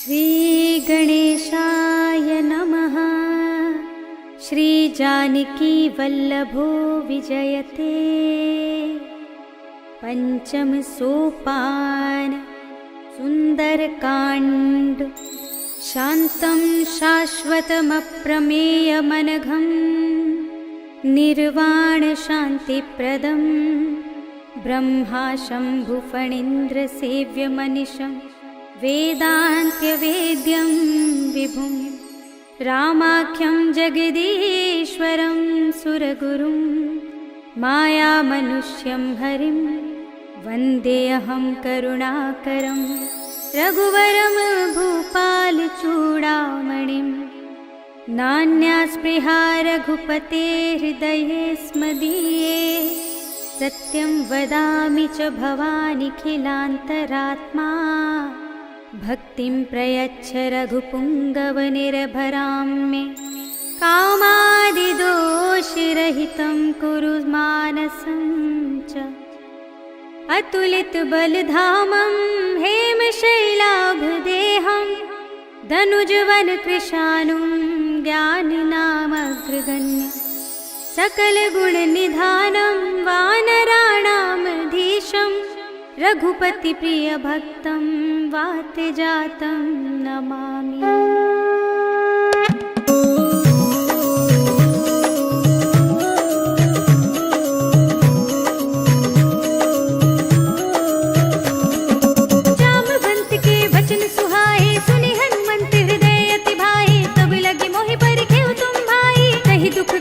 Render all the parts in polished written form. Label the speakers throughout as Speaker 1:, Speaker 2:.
Speaker 1: श्री गणेशाय नमः। श्री जानकी वल्लभो विजयते। पंचम सोपान सुंदरकांड। शांतं शाश्वतमप्रमेयमनघं निर्वाण शांतिप्रदं ब्रह्मा शंभुफणीन्द्र सेव्यमनिशं वेदान्त्यवेद्यं विभुं रामाख्यं जगदीश्वरं सुरगुरुं मायामनुष्यं हरिं वन्देऽहं करुणाकरं रघुवरं भूपालचूडामणिं। नान्यास्पृहा रघुपते हृदये स्मदीये सत्यं वदामि च भवानिखिलान्तरात्मा। भक्तिं प्रयच्छ रघुपुङ्गवनिर्भरां मे कामादिदोषरहितं कुरु मानसं च। अतुलितबलधामं हेमशैलाभदेहं धनुजवनकृशानुं ज्ञानिनामग्रगण्यं सकलगुणनिधानं वानराणामधीशं रघुपतिप्रियभक्तं वातजातं नमामि।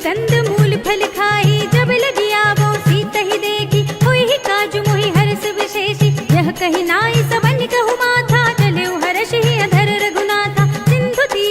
Speaker 1: कंद मूल फल खाई जब लगी आवो सीता ही देखी होई ही काजू मोहि हर्ष विशेषी। यह कही नाई सबन कहु माथा चले हर्ष ही अधर रघुनाथा। सिंधु तीर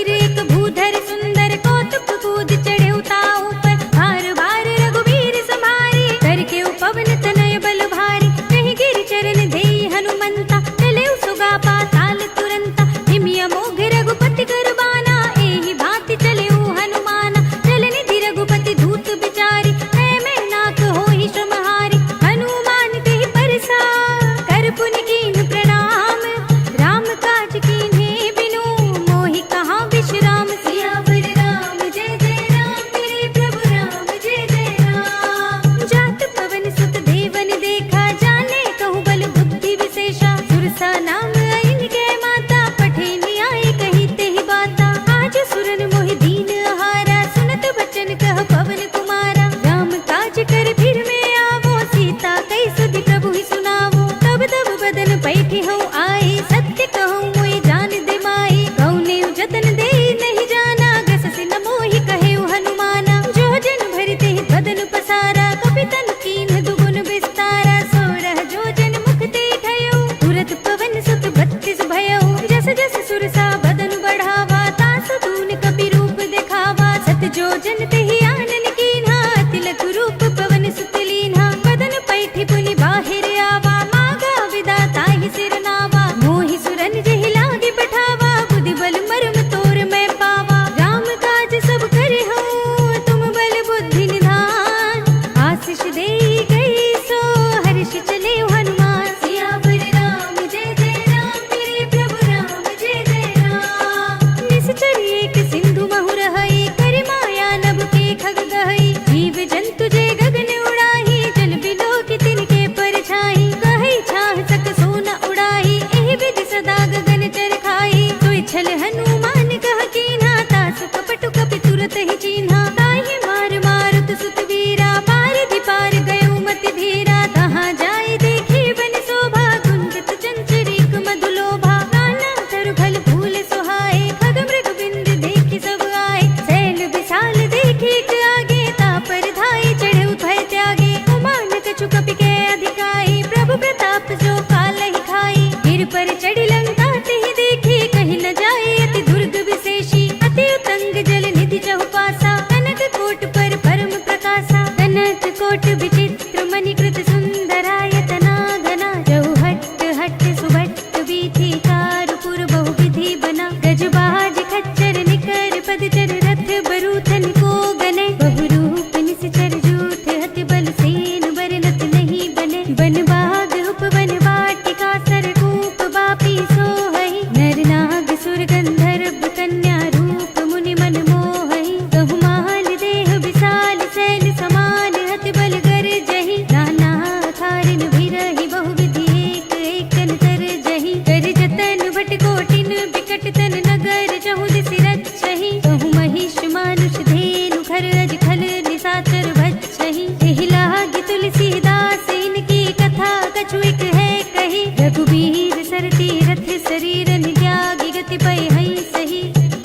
Speaker 1: अटतन नगर जहु दिसि रच्छहि कहु महिष मानुष धेनु घर अज खल निसाचर भच्छहि एहि लागी तुलसीदास इनकी कथा कछु एक है कही रघुबीर सरती रथ शरीर त्यागी गति पै हई सही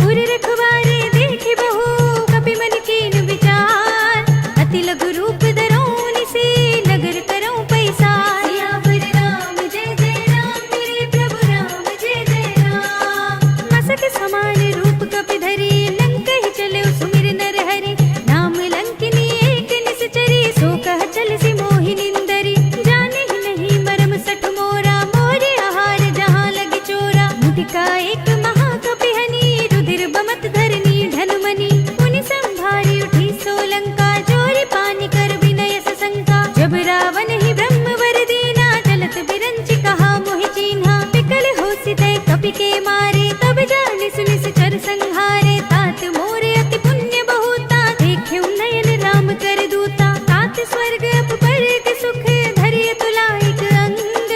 Speaker 1: उर रखवारे देखि बहु कपि मन कीन विचार अति लघु रूप धरौनि से नगर करौं पैसार सियावर राम जय जय राम मेरे प्रभु राम जय जय राम मसक समान रूप कपि धरि लंकहि चले सुमिर नर हरि नाम लंकिनी एक निश्चरी सो कह चल सि मोहि निंदरी जाने ही नहीं मरम सठ मोरा मोरे आहार जहाँ लगी चोरा मुटिका एक महाकपि हनि रुधिर बमत धरनी धनुमनि मुनि संभारी उठी सोलंका जोरी पानी कर विनय सशंका जब रावण ही ब्रह्म वर दीना चलत बिरंचि कहा मोहि चीन्हा विकल होसि तै कपि के मारे तब जानि सुनि चर संहारे तात मोरे अति पुण्य बहुता देख्यउ नयन राम कर दूता तात स्वर्ग अपवर्ग सुख धरिय तुलाइक अंग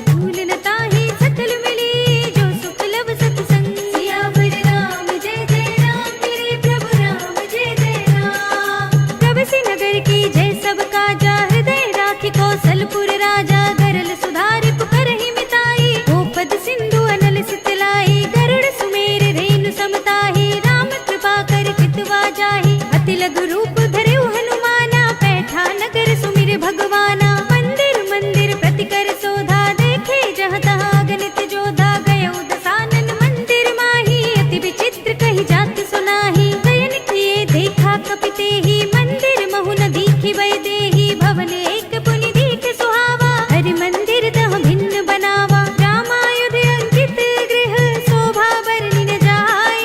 Speaker 1: भूल न ताहि सकल मिली जो सुख लब सत्संग सियावर राम जय जय राम मेरे प्रभु राम जय जय राम प्रभसि नगर की जय सब काजा हृदय राखि कौशलपुर राजा गरल सुधारि पुकारहि मिताई गोपद सिंधु अनल सितलाई गरुड़ सुमेर रेणु समताहि राम कृपा कर चितवा जाहि अति लघु रूप धरिउ हनुमाना पैठा नगर सुमिर भगवाना मंदिर मंदिर प्रति कर सोधा देखे जहाँ तहाँ अगणित जोधा गयौ दसानन मंदिर माही अति विचित्र कही जात सुनाही गयन किए देखा कपि तेहि मंदिर महु न दीखि वै देहि भवन एक पुनि दीख सुहावा हरि मंदिर तह भिन्न बनावा रामायुध अंकित गृह शोभा बरनि न जाय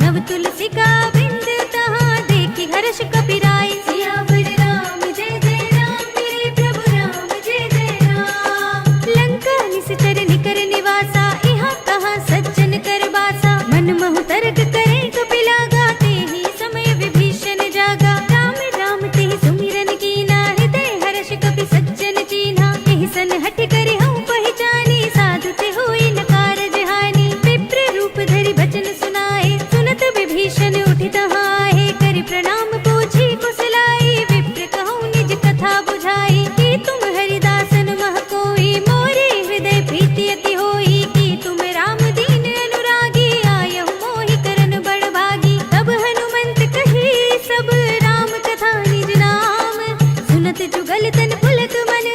Speaker 1: नव तुलसी का बिंद तहाँ देखि हर्ष कपि राय सियावर राम जय जय राम मेरे प्रभु राम जय जय राम लंका निश्चर निकर निवासा यहाँ कहाँ सज्जन कर बासा मन महु तर्क करे कपि लागा तेहि समय विभीषण जागा राम राम तेहि सुमिरन कीना हृदय हर्ष कपि सज्जन चीन्हा एहि सन हठि करि हऊँ पहिचानी साधु ते होई न कारज हानि विप्र रूप धरि बचन सुनाए सुनत विभीषण उठि तहाँ आहे करि प्रणाम पूछी कुशलाई विप्र कहूँ निज कथा बुझाई कि तुम हरिदासन मह कोई मोरे हृदय प्रीति अति होई कि तुम राम दीन अनुरागी आयहु मोहि करन बड़ भागी तब हनुमंत कही सब राम कथा निज नाम सुनत जुगल तन पुलक मन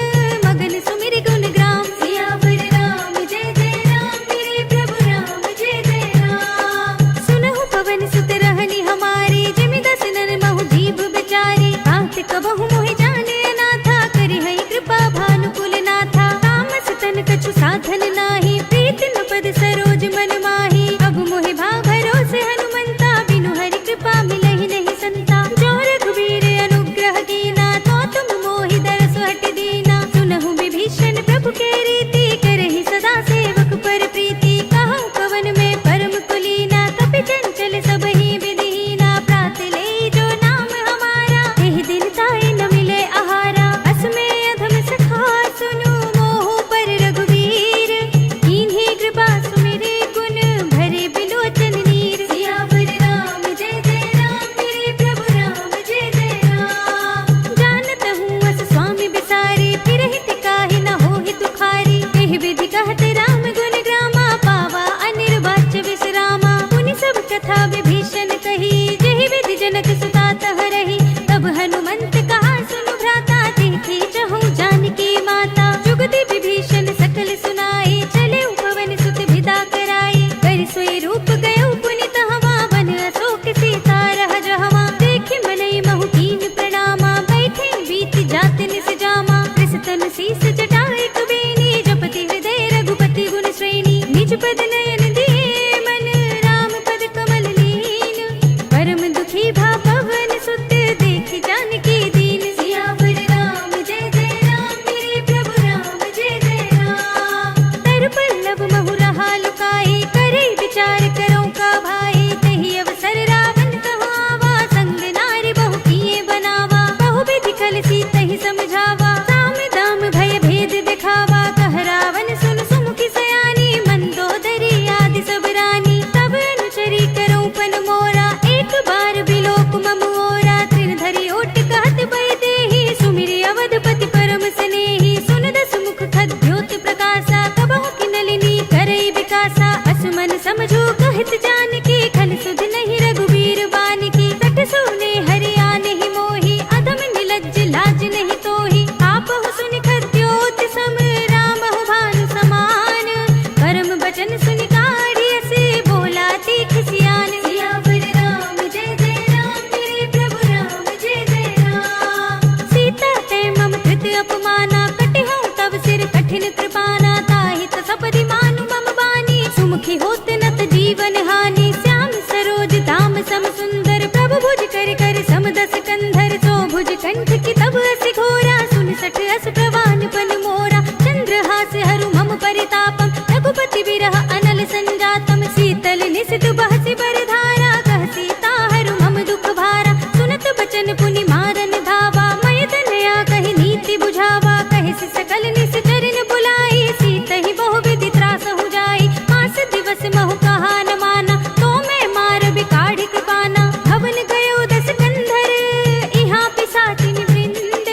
Speaker 1: मगन सुमिर गुण ग्राम सियावर राम जय जय राम मेरे प्रभु राम जय जय राम सुनहु पवन सुत रहनी हमारी जिमि दसनन महु जीव बिचारी कांत कबहु मोहि जाने अनाथा करि हई कृपा भानुकुल नाथा तामस तन कछु साधन नाही प्रीति न पद सरोज मन माही अब मोहि भाव भरोसे हनुमंता बिनु हरि कृपा मिलहि नहीं संता जो रघुबीर अनुग्रह कीना तो तुम मोहि दरस हटि दीना सुनहु विभीषण प्रभु के रीति करहि सदा सेवक पर प्रीति कहूँ कवन में परम कुलीना कपि चंचल सबहि विधिहीना प्रात ले जो नाम हमारा एहि दिन ताहि न मिले आहारा अस में अधम सखा सुनु मोह पर रघुबीर कीन्ही कृपा सुमिरे गुण सुमन समझो कहत जानकी, खल सुध नहीं रघुबीर बानकी। सठ सुने हरिया नहीं मोही, अधम निलज्ज लाज नहीं तोही। आपहु सुनि खद्योत सम, रामहु भानु समान। परम बचन सुनि काढ़िय से, बोला तीख सियान। सियावर राम जय जय राम, मेरे प्रभु राम जय जय राम। सीता ते मम धृत अपमाना, कटिहउँ तब सिर कठिन कृपाना। ताहित सपदि मानु मम बानी, सुमुखी होत नत जीवन हानि। श्याम सरोज धाम सम सुंदर, प्रभु भुज कर कर सम दस कंधर। सो भुज कंठ की तब असि घोरा, सुन सठ अस प्रवान पन मोरा। चंद्रहास हरु मम परितापम, रघुपति बिरह अनल संजातम। शीतल निसित बहसि बरधारा, कह सीता हरु मम दुख भारा। सुनत बचन पुनि मारन धावा, मय तनया कहि नीति बुझावा। कहि सि सकल निश्चरन बुलाई, सीतहि बहु विधि त्रासहु जाई। मास दिवस महु कहा न माना, तो मैं मार बिकाढ़ि कृपाना। भवन गयो दस कंधर, इहाँ पिशाचिन वृंद।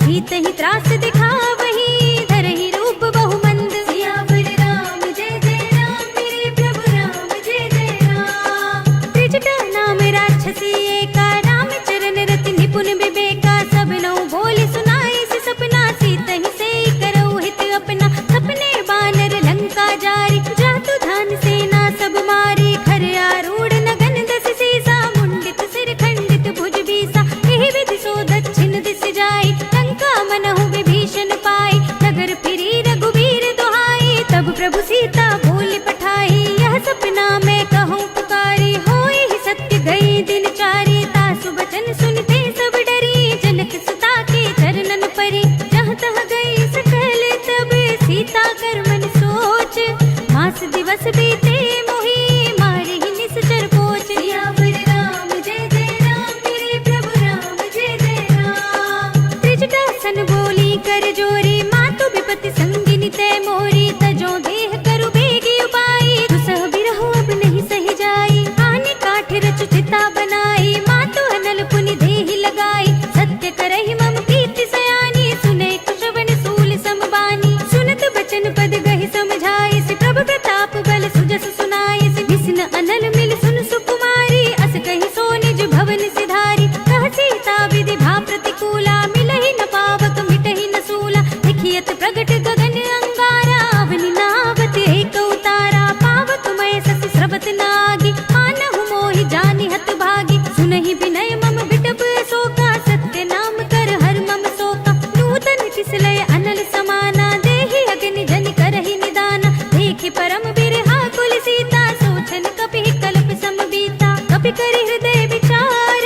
Speaker 1: सीतहि त्रास दिखावहि, धरहि रूप बहु मंद। सियावर राम जय जय राम, मेरे प्रभु राम जय जय राम। त्रिजटा नाम राक्षसी एका, राम चरण रति निपुण विवेका। सब नौ बोली सुनाई सि सपना, सीतहि से करऊ हित अपना। सपने बानर लंका जारी, जातु धान सेना सब मारी। खर आरूढ़ नगन दस सीसा, मुंडित सिर खंडित भुज बीसा। एहि विधि सो दक्षिण दिस जाई, लंका मनहु विभीषण पाई। नगर फिरी रघुबीर दुहाई, तब प्रभु सीता बोल पठाई। यह सपना मैं कहूँ पुकारी, होई ही सत्य गई दिन चारी। तासु बचन सुनते सब डरी, जनक सुता के चरणन परी। जहाँ तह गई सकल तब, सीता कर मन सोच। मास दिवस बीते मोही, मारे ही निश्चर पोच। सियावर राम जय जय राम, मेरे प्रभु राम जय जय राम। त्रिजटा सन बोली कर जोरी, मातु विपति संगिनी तै मोरी। तजो देह करु बेगी उपाई, दुसह बिरहु अब नहीं सही जाई। आने काठ रचु चिता बनाई, मातु अनल पुनि देहि लगाई। सत्य करहि मम प्रीति सयानी, सुने कुशवन सूल समबानी। सुनत बचन पद गहि समझाई, सि प्रभु प्रताप बल सुजस सुनाई। सि विष्ण अनल मिल सुन सुकुमारी, अस कहि सो निज भवन सिधारी। कह सीता विधि भा प्रतिकूला, मिलहि न पावक मिटहि न सूला। लिखियत प्रगट गगन अंगारा, अवनि नावत एक उतारा। पावक मय ससि स्रवत नागी, मानहु मोहि जानि हत भागी। सुनहि विनय मम विटप शोका, सत्य नाम कर हर मम शोका। नूतन तिसलय अनल समाना, देहि अग्नि जनि करहि निदाना। देखि परम बिरहा कुल सीता, सोचन कपिहि कल्प सम बीता। कपि करि हृदय विचार,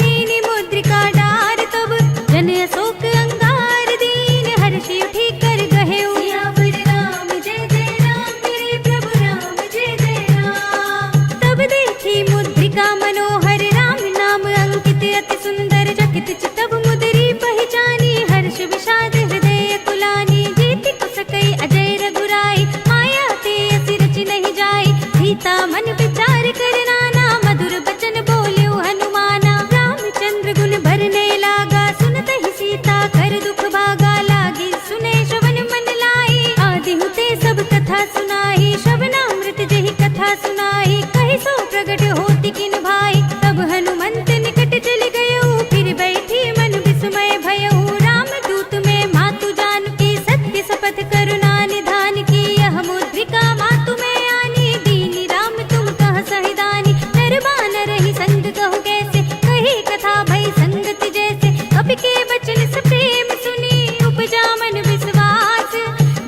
Speaker 1: दीनि मुद्रिका डार तब। जन अशोक अंगार दीन, हर्षि उठि कर गहेउ। सियावर राम जय जय राम, मेरे प्रभु राम जय जय राम। तब देखी मुद्रिका मनोहर, राम नाम अंकित अति सुंदर। चकित चितव मुदरी पहिचानी, हर्ष विषाद हृदय कुलानी। जीति कुसकई अजय रघुराई, माया ते असि रचि नहीं जाई। सीता मन विचार कर नाना, मधुर बचन बोल्यो हनुमाना। रामचंद्र गुण भरने लागा, सुनत ही सीता कर दुख भागा। लागी सुने श्रवण मन लाई, आदि हुते सब कथा सुनाई। श्रवणामृत जेहि कथा सुनाई, कहि सो प्रगट होति किन भाई। तब हनुमंत निकट चल गयो, फिर बैठी मन विस्मय भयउ। राम दूत में मातु जानकी, सत्य शपथ करुणा निधान की। यह मुद्रिका मातु में आनी, दीनी राम तुम कह सहिदानी। नर बानर ही संग कहु कैसे, कही कथा भई संगति जैसे। कपि के बचन सप्रेम सुनी, उपजा मन विश्वास।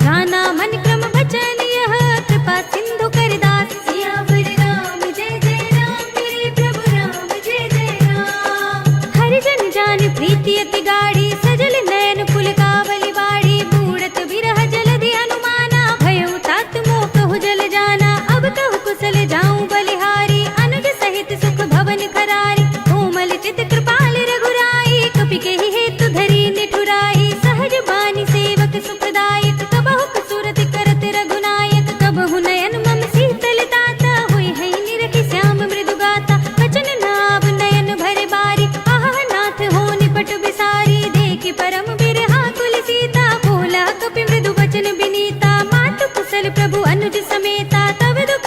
Speaker 1: गाना मन क्रम बचन यह, कृपा सिंधु कर दास। सियावर राम जय जय राम, मेरे प्रभु राम जय जय राम। हरिजन जान प्रीति अति गाढ़ी, सजल नयन पुलकावली बाड़ी। बूढ़त बिरह जलधि अनुमाना, भयउ तात मोह कहु जल जाना। अब कहु कुशल जाऊं बलिहारी, अनुज सहित सुख भवन खरारी। कोमल चित कृपाल रघुराई, कपि केहि हेतु धरी निठुराई। सहज बानी सेवक सुखदायक, कबहु कसुरति करत रघुनायक। कबहु नयन मम शीतल ताता, हुई है निरखि श्याम मृदु गाता। वचन नाव नयन भरे बारी, आह नाथ हो निपट बिसारी। देखि परम बिरहा कुल सीता, बोला कपि मृदु वचन बिनीता। मातु कुशल प्रभु अनुज समेता, तब दुख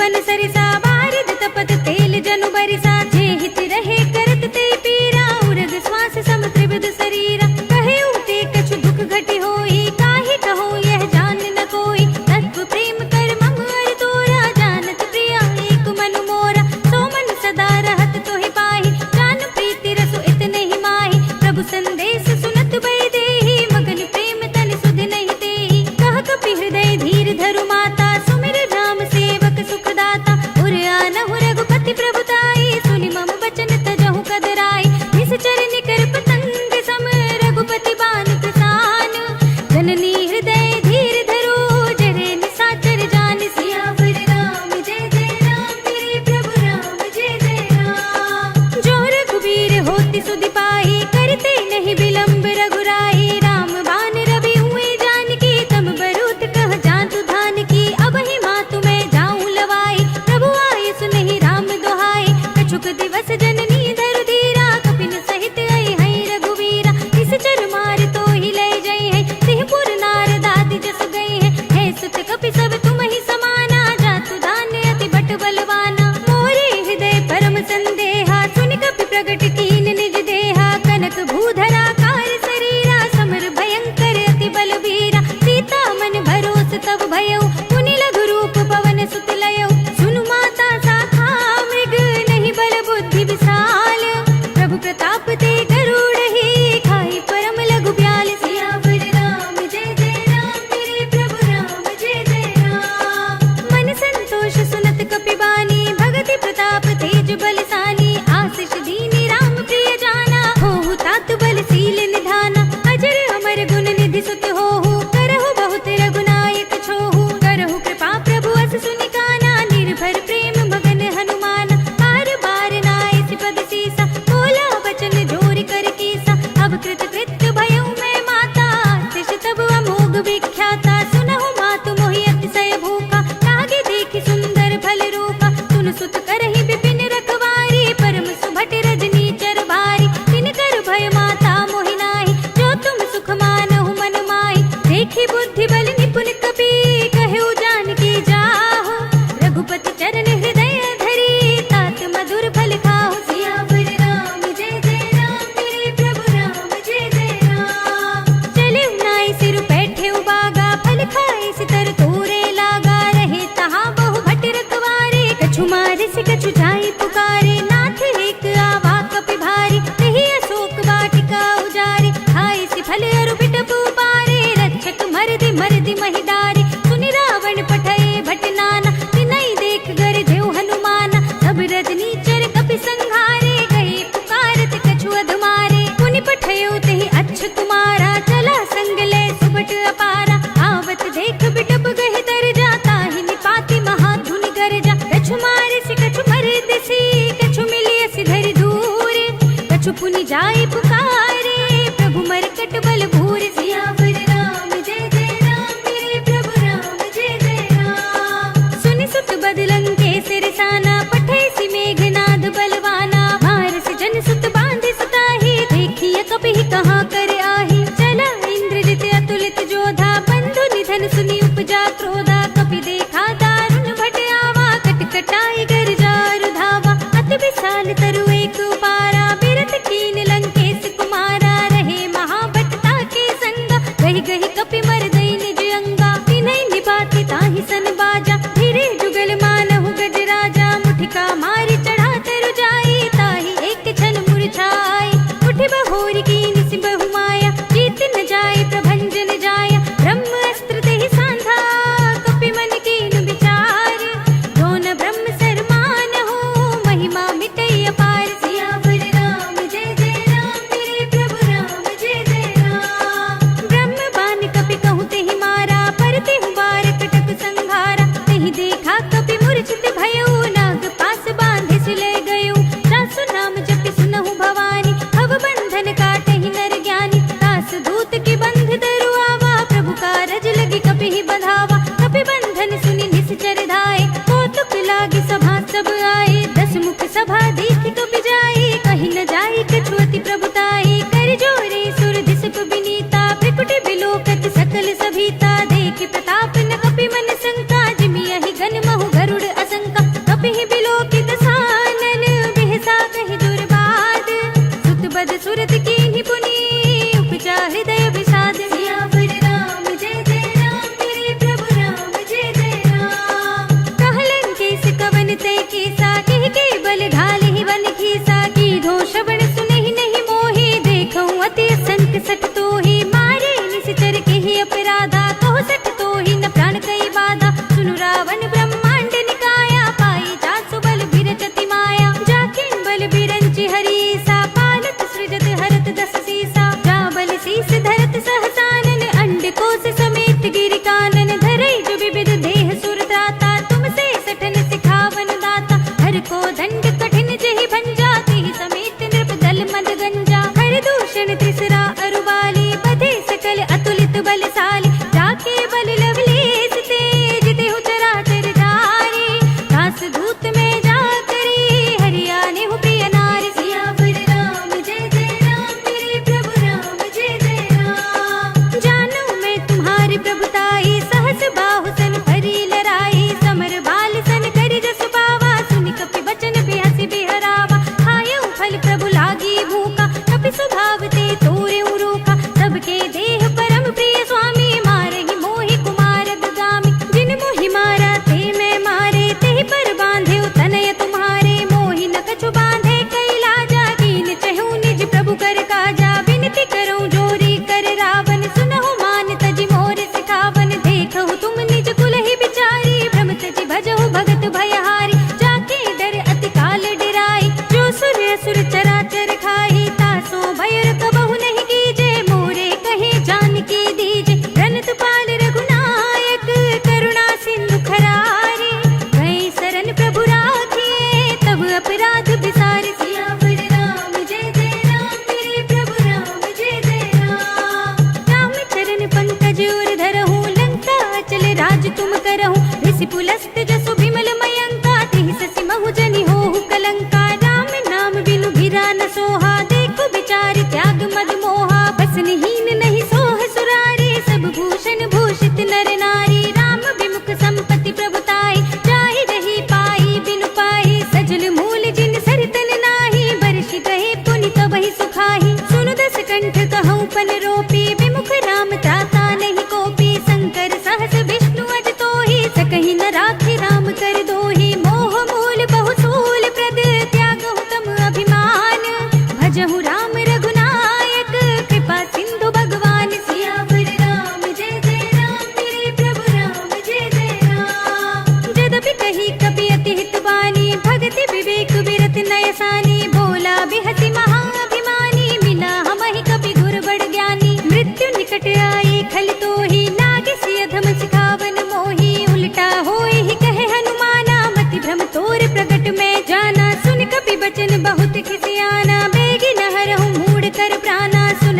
Speaker 1: बन सरिसा बारिद तपत तेल जनु बरिसा जे हित रहे करत ते पीरा उरग श्वास सम त्रिविध शरीरा कहे उते कछु दुख घटी होई काहे कहो यह जान न कोई तत्व प्रेम कर मम अर तोरा जानत प्रिया एक मन मोरा सो मन सदा रहत तोहि पाहि जान प्रीति रसो इतने ही माहि प्रभु संदेश सुनत भय देहि मगन प्रेम तन सुध नहीं तेहि कह कपि हृदय धीर धरु माता सुमिर राम सेवक सुखदाता उर आनहु रघुपति प्रभुताई सुनि मम बचन तजहु कदराई निश्चर निकर पतंग सम रघुपति बान प्रसान जननी हृदय धीर धरो जरे निसाचर जान सियावर राम जय जय राम मेरे प्रभु राम जय जय राम जो रघुवीर होति सुधि पाहि करते नहीं विलंब रघुराई राम बान रवि हुए जानकी तम बरूत कह जातु धान की अब ही मातु मैं जाऊं लवाई प्रभु आये सुनहि राम दोहाई कछुक दिवस जननी धरु धीरा कपिन सहित आई है रघुवीरा इस चर मार तो ही ले जई है सिंहपुर नारद आदि जस गई है सुत कपि सब तुम ही समाना जातु धान्य अति बट बलवाना मोरे हृदय परम संदेहा सुनि कपि प्रगट कीन निज देहा कनक भूधरा कार शरीरा समर भयंकर अति बलवीरा सीता मन भरोस तब भयउ पुनि लघु रूप पवन सुत लयउ सुनु माता साखा मृग नहीं बल बुद्धि विशाल प्रभु प्रताप ते गरुड़ ही खाई परम लघु ब्याल सियावर राम जय जय राम मेरे प्रभु राम जय जय राम मन संतोष सुनत कपि बानी भगति प्रताप तेज बलसानी आशीष दीनी राम प्रिय जाना होहु तात बलशील निधाना अजर अमर गुण निधि सुत होहु करहु बहुत रघुनायक छोहु करहु कृपा प्रभु अस सुनि काना निर्भर प्रेम मगन हनुमान बार बार नाय सिपद सीसा बोला बचन जोर कर कीसा अब कृत कृत्य भयउ मैं माता तिश तब अमोघ विख्याता सुनहु मातु मोहि अतिशय भूखा लागे देखि सुंदर फल रूपा सुन सुत करहि विपिन रखवारी परम सुभट रजनी चर भारी तिन कर भय माता मोहि नाहि जो तुम सुख मानहु मन माहि देखि बुद्धि बल निपुण कपि कहु जानकी जाहु रघुपति चरण हृदय धरी तात मधुर फल खाहु सियावर राम जय जय राम मेरे प्रभु राम जय जय राम चले नाई सिर बैठे उबागा फल खाए सितर तोरे लागा रहे तहाँ बहु भट रखवारे कछु मारे से कछु जाई पुकारे नाथ एक आवा कपि भारी तेहि अशोक वाटिका उजारे खाए सि फल अरु बिटप उपारे रक्षक मरदि महि डारे सुनि रावण पठए भट नाना तिनहि देख गर जेउ हनुमाना सब रजनी चर कपि संघारे गए पुकारत कछु अधमारे पुनि पठयो तेहि अच्छ तुम्हारा चला संग ले सुबट अपारा आवत देख बिटप गहि तर जाता ही निपाति महाधुनि गरजा कछु मारे से कछु मरद सी कछु मिलिय सिधरि दूर कछु पुनि जाय पुकारे प्रभु मरकट बल भूर सियावर राम जय जय राम मेरे प्रभु राम जय जय राम सुनि सुत बदलंग के सिरसाना पठे सि मेघनाद बलवाना मार से जन सुत बांधे सुताही देखिए कपि कहाँ कर आही चला इंद्रजित अतुलित जोधा बंधु निधन सुनि उपजा क्रोधा कपि देखा दारुण भट आवा कटकटाई गर जारु धावा अति विशाल तरु एक उपारा बिरत कीन लंकेश कुमारा रहे महाभटता के संगा गहि गहि कपि मर दई निज अंगा तिन्हि निभाति ताहि सन बाजा धीरे जुगल मानहु गज राजा मुठिका मारि चढ़ा तरु जाई ताहि एक क्षण मुरझाई उठि बहोरी कीनि सि बहु माया जीत न जाय प्रभंजन जाया ब्रह्म अस्त्र तेहि सांधा कपि मन कीन विचार दोन ब्रह्म से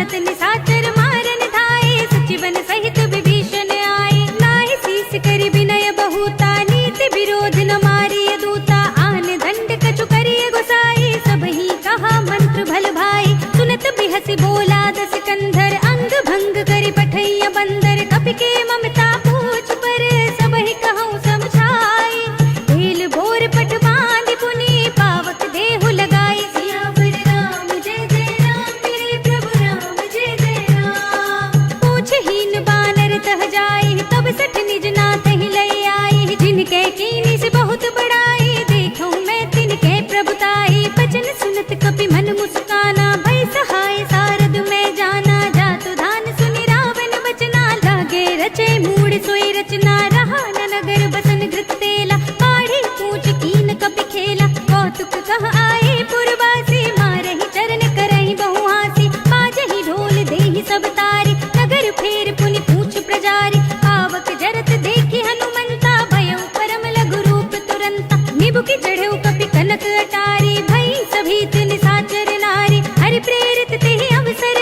Speaker 1: जानत निशाचर मारन धाये, सचिवन सहित विभीषण आए। नाहि शीस करि विनय बहुता, नीति विरोध न मारिय दूता। आन दंड कछु करिय गोसाई, सबहि कहा मंत्र भल भाई। सुनत बिहसि बोला दस कंधर, अंग भंग करि पठैया बंदर। कपि के ममता पूछ पर, सबहि कहूँ समझाई। ढील भोर पट बांधि पुनि, पावक देहु लगाई। सियावर राम जय जय राम, मेरे प्रभु राम जय जय राम। पूछहीन बानर तह जाई, तब सठ निज नाथ ही लई आई। जिनके कीनी से बहुत बड़ाई, देखूं मैं तिनके प्रभुताई। बचन सुनत कपि मन मुस्काना, भई सहाय सारद में जाना। जातु धान सुनि रावण बचना, लागे रचे मूढ़ सोई रचना। रहा न नगर बसन घृत तेला, पाढ़ी पूछ कीन कपि खेला। कौतुक कह आए पुरवासी, मारहि चरण करहि बहु हासी। बाजहि ढोल देहि सब तारी, नगर फेर पुनि पूछ प्रजारी। आवक जरत देखि हनुमंता, भयउ परम लघु रूप तुरंता। निबुकि चढ़ऊ कपि कनक अटारी, भई सभीत निशाचर नारी। हरि प्रेरित तेहि अवसर,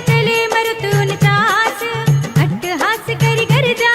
Speaker 1: चले मरुत उनचास। अट्टहास करि गर्जा,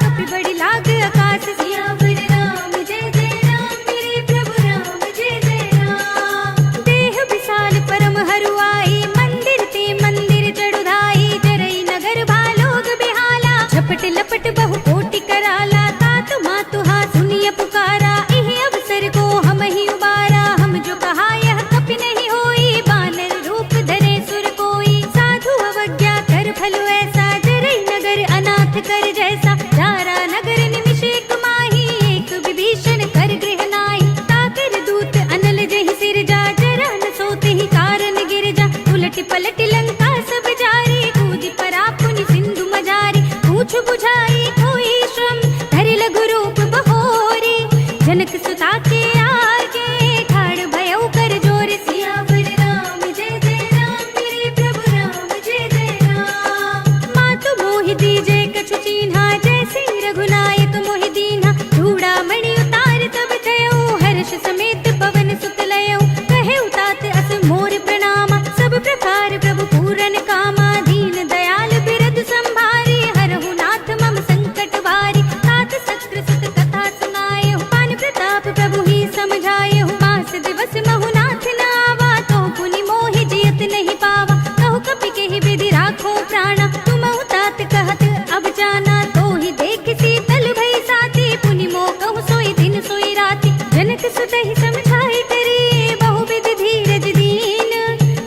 Speaker 1: कपि बड़ी लाग आकाश। सियावर राम जय जय राम, मेरे प्रभु राम जय जय राम। देह विशाल परम हरुआई, मंदिर ते मंदिर चढ़ुधाई। जरई नगर भालोग बिहाला, झपट लपट बहु कोटि कराला। तात मातु हा सुनिय पुकारा, इहि अवसर को हम ही उबारा। हम जो कहा यह कपि नहीं होई, बानर रूप धरे सुर कोई। साधु अवज्ञा कर फलो ऐसा, जरई नगर अनाथ कर जैसा। जारा नगर निमिष एक माही, एक विभीषण कर गृह नाहि। ताकर दूत अनल जहि सिर जा, जरा न सोते ही कारण गिर जा। उलट पलट लंका सब जारी, कूदि परा पुनि सिंधु मजारी। पूछ बुझाई कोई श्रम, धरि लघु रूप बहोरी। जनक सुता के आगे, ठाड़ भयउ कर जोर। सियावर राम जय जय राम, मेरे प्रभु राम जय जय राम। मातु मोहि दीजे कछु चीन्हा, जैसे रघुनायक मोहि दीन्हा। चूड़ामणि उतार तब थयउ, हर्ष समेत पवन सुत लयउ। कहेउ तात अस मोर प्रणामा, सब प्रकार प्रभु पूरन कामा। दीन दयाल बिरधु संभारी, हरहु नाथ मम संकट भारी। तात सत्र सुत कथा सुनाएहु, पान प्रताप प्रभु ही समझाएहु। मास दिवस महु नाथ न आवा, तो पुनि मोहि जियत नहीं पावा। कहु कपि केहि विधि राखो प्राणा, तुमहु तात कहत अब जाना। तो ही देख शीतल भई साथी, पुनि मोह कहु सोई दिन सोई राति। जनक सुत ही समझाई करी, बहु विधि धीरज दीन।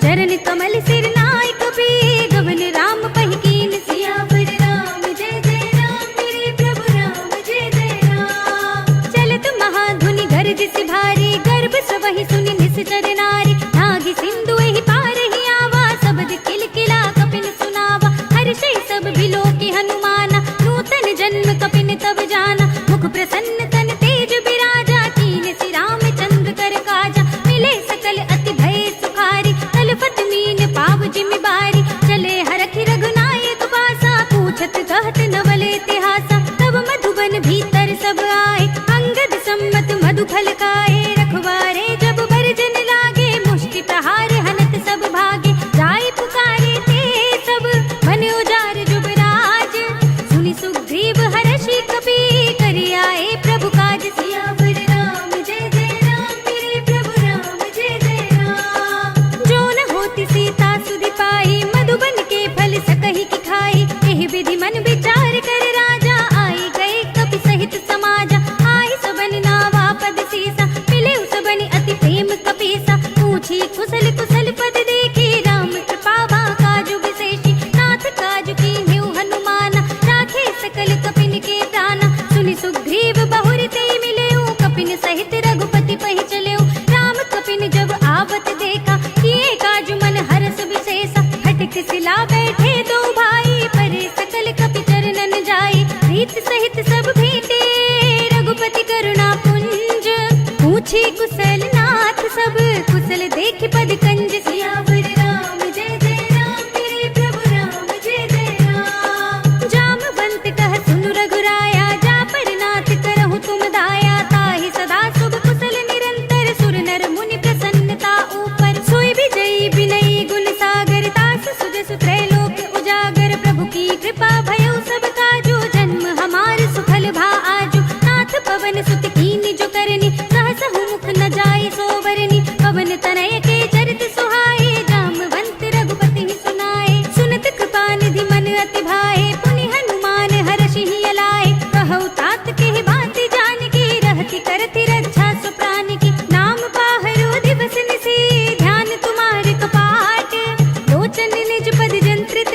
Speaker 1: चरण कमल सिर नाय कपि, गवन राम पहि कीन। सियावर राम जय जय राम, मेरे प्रभु राम जय जय राम। चलत महाधुनि गर्जिसि भारी, गर्भ सबहि सुनि निश्चर नारी। नागि सिंधु एहि पार ही आवा, सबद किलकिला कपिन सुनावा। हर्षै सब बिलोकि हनुमाना, नूतन जन्म कपिन तब जाना। मुख प्रसन्न तन तेज बिराजा, कीन्हि रामचंद्र कर काजा। मिले सकल अति भय सुखारी, तलफत मीन पाव जिमि बारी। चले हरखि रघुनायक पासा, पूछत कहत नवल इतिहासा। तब मधुबन भीतर सब आए, अंगद सम्मत मधु फल खाए। रखवारे जब बरजन लागे, मुष्टि प्रहार हनत सब भागे। जाय पुकारे ते सब, मन उजार जुबराज। सुनि सुग्रीव हर्षि कपि, करि आए प्रभु काज। सियावर राम जय जय राम, मेरे प्रभु राम जय जय राम। जो न होती सीता सुधि पाई, मधुबन के फल सकहि की खाई। एहि विधि मन विचार कर राजा, आई गए कपि सहित समाजा। आई सबन नावा पद सीसा, मिले सबनि अति प्रेम कपीसा। पूछी कुशल कुशल पद देखी, राम कृपा काजु विशेषी। नाथ काजु कीन्ह्यु हनुमाना, राखे सकल कपिन के प्राणा। सुनि सुग्रीव बहुर ते मिलेउ, कपिन सहित रघुपति पहि चलेउ। राम कपिन जब आवत देखा, किए काजु मन हरस विशेषा। हठिक सिला बैठे दो भाई, परे सकल कपि चरणन जाई। प्रीत सहित सब भेंटे, रघुपति करुणा पुंज। पूछी कुशल नाथ सब, कुशल देखि पद कंज। सियावर राम जय जय राम, मेरे प्रभु राम जय जय राम। जामवंत कह सुनु रघुराया, जा पर नाथ करहु तुम दाया। ताहि सदा शुभ कुशल निरंतर, सुर नर मुनि प्रसन्नता ऊपर। सोई विजयी विनयी गुण सागर, तास सुजस इच्छा सो प्राण की, नाम पाहरो दिवस निसी, ध्यान तुम्हारे कपाट, लोचन निज पद जंत्रित,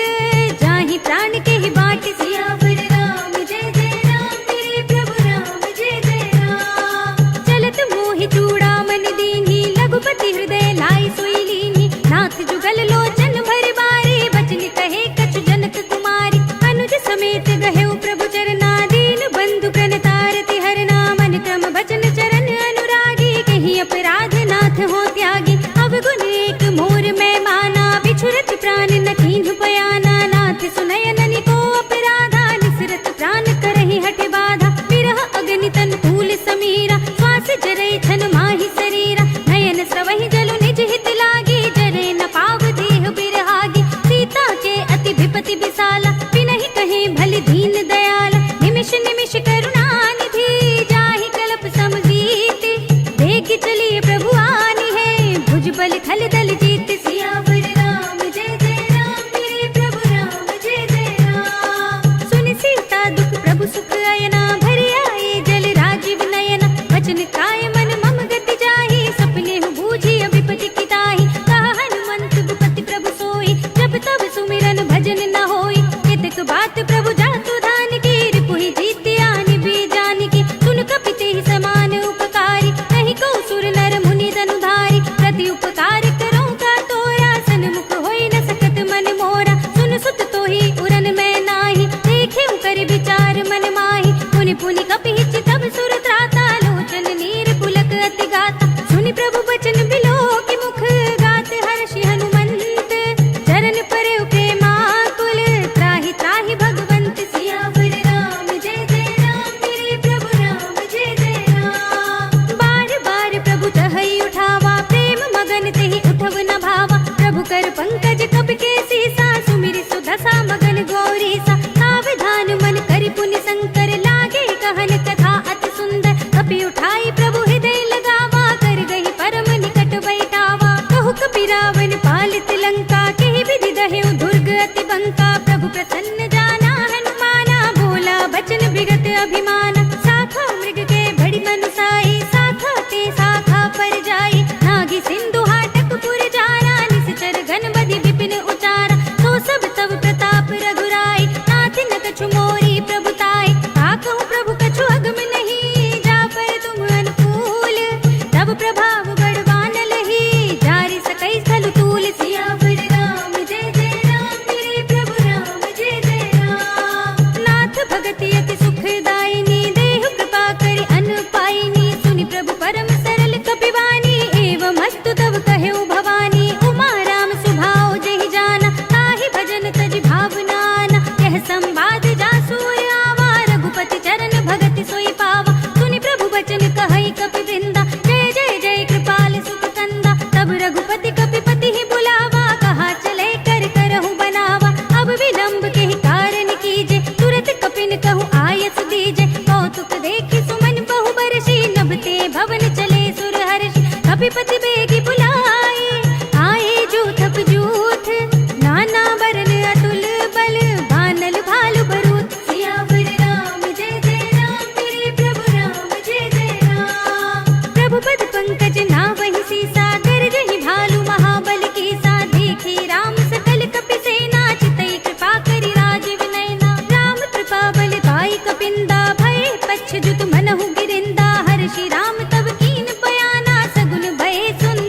Speaker 1: जाहि प्राण के ही बाट। सियावर राम जय जय राम, मेरे प्रभु राम जय जय राम। चलत मोहि चूड़ामणि दीन्ही, लघुपति हृदय लाई सोई लीन्ही, नाथ जुगल लोचन भर बारे, बचन कहे कछु जनक कुमारी, अनुज समेत गहेउ प्रभु चरना, दीन बंधु प्रणतारति हरना, मन क्रम बचन चरण अनुरागी, कहीं अपराध नाथ हो त्यागी, अवगुण एक मोर मैं माना, बिछुरत प्राण न कीन्ह पयाना, नाथ सुनयन को अपराधा, निसरत प्राण करहि हठ बाधा, विरह अग्नि तन तूल समीरा, श्वास जरै छन माहि शरीरा, नयन स्रवहि जलु निज हित लागी, जरे न पाव देह बिरहागी, सीता के अति विपति विसाला, बिनहि कहे भल दीन दयाला, निमिष निमिष करुणा निधि, जाहि कल्प समजीति, देख चलिए प्रभु आनी है, भुजबल खल दल जीत। सियावर राम जय जय राम, मेरे प्रभु राम जय जय राम। सुनि सीता दुख प्रभु सुख अयना, भरि आए जल राजीव नयना, वचन काय मन मम गति जाहि, सपने हु बूझी विपति की ताहि, कहा हनुमंत विपति प्रभु सोई, जब तब सुमिरन भजन न होई, केतक बात प्रभु जातु धान की, रिपुहि जीत आनि भी जान की, सुन कपि ही समान उपकारी, नहीं को सुर नर मुनि धनुधारी, प्रति उपकार करो का तोरा, सन्मुख होई न सकत मन मोरा, सुन सुत तोहि उरन मैं नाही, देखे कर विचार मन माही, पुनि पुनि कपि तब सुर त्राता, लोचन नीर पुलक अति गाता, सुनि प्रभु बचन बिलो की मुख, गात हर्षि हनुमंत, चरण परे प्रेमाकुल, त्राहि त्राहि भगवंत। सियावर राम जय जय राम, मेरे प्रभु राम जय जय राम। बार बार प्रभु तहई उठावा, प्रेम मगन तेहि उठव न भावा, प्रभु कर पंकज कपि के सीसा, सुमिरि सुदशा मगन गौरीसा, सावधान मन करि पुनि शंकर, लागे कहन कथा अति सुंदर, कपि उठाई प्रभु हृदय लगावा, कर गही परम निकट बैठावा, कहु कपि रावण पालित लंका, केहि विधि दहेउ दुर्ग अति बंका, प्रभु प्रसन्न जाना हनुमाना, बोला बचन विगत अभिमाना, शाखा मृग के बड़ी मनुसाई, शाखा ते शाखा पर जाई, नागी सिंधु हाटक पुर जारा, निश्चर घन बधि विपिन उचारा, तो सब तब प्रताप रघुराई, नाथ न कछु मोरी प्रभुताई, कहूँ प्रभु कछु अगम नहीं, जा पर तुम अनुकूल, तब प्रभाव बड़वान लही, जारि सकै स्थल तूल। सियावर राम जय जय राम, मेरे प्रभु राम जय जय राम। नाथ भगति अति सुखदायिनी, देहु कृपा करि अन पाइनी, सुनि प्रभु परम सरल कपिवानी, एवं हस्तु तब कहेउ भवानी, उमा राम सुभाव जहि जाना, ताहि भजन तजि भावनाना, यह संवाद जासूर आवा, रघुपति चरण भगति सोई पावा, सुनि प्रभु बचन कहई कपि वृंदा, जय जय जय कृपाल सुख कंदा, तब रघुपति कपिपति ही बुलावा, कहा चले कर करहु बनावा, अब विलंब के ही कारण कीजे, तुरत कपिन कहु आयस दीजे, कौतुक देखि सुमन बहु बरसी, नभते भवन चले सुर हर्षि, कपिपति बेगी बुलाए, आए जूथप जूथ, नाना बरन अतुल बल, बानल भालु भरूत। सियावर राम जय जय राम, मेरे प्रभु राम जय जय राम। प्रभु पद पंकज नावहि सीसा, गरजहि भालु महाबल कीसा, देखी राम सकल कपि सेना, चितई कृपा करि राजीव नयना, राम कृपा बल पाई कपिंदा, भय पच्छ जुत मनहु गिरिंदा, हर्षि राम तब कीन बयाना, सगुन भय सुंदर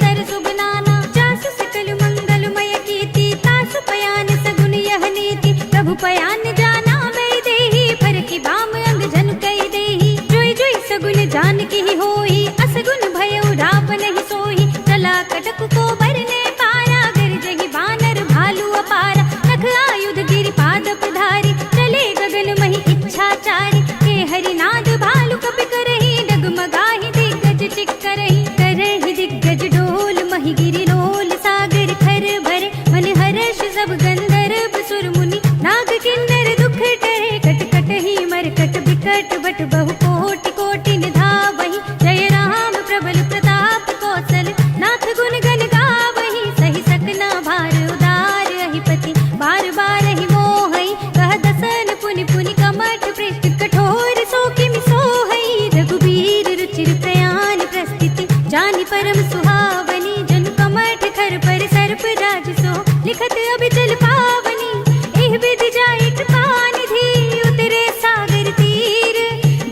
Speaker 1: जानी परम सुहावनी, जन कमठ खर पर सर्प राज सो, लिखत अभिचल पावनी। एह विधि जाए कृपा निधि, उतरे सागर तीर,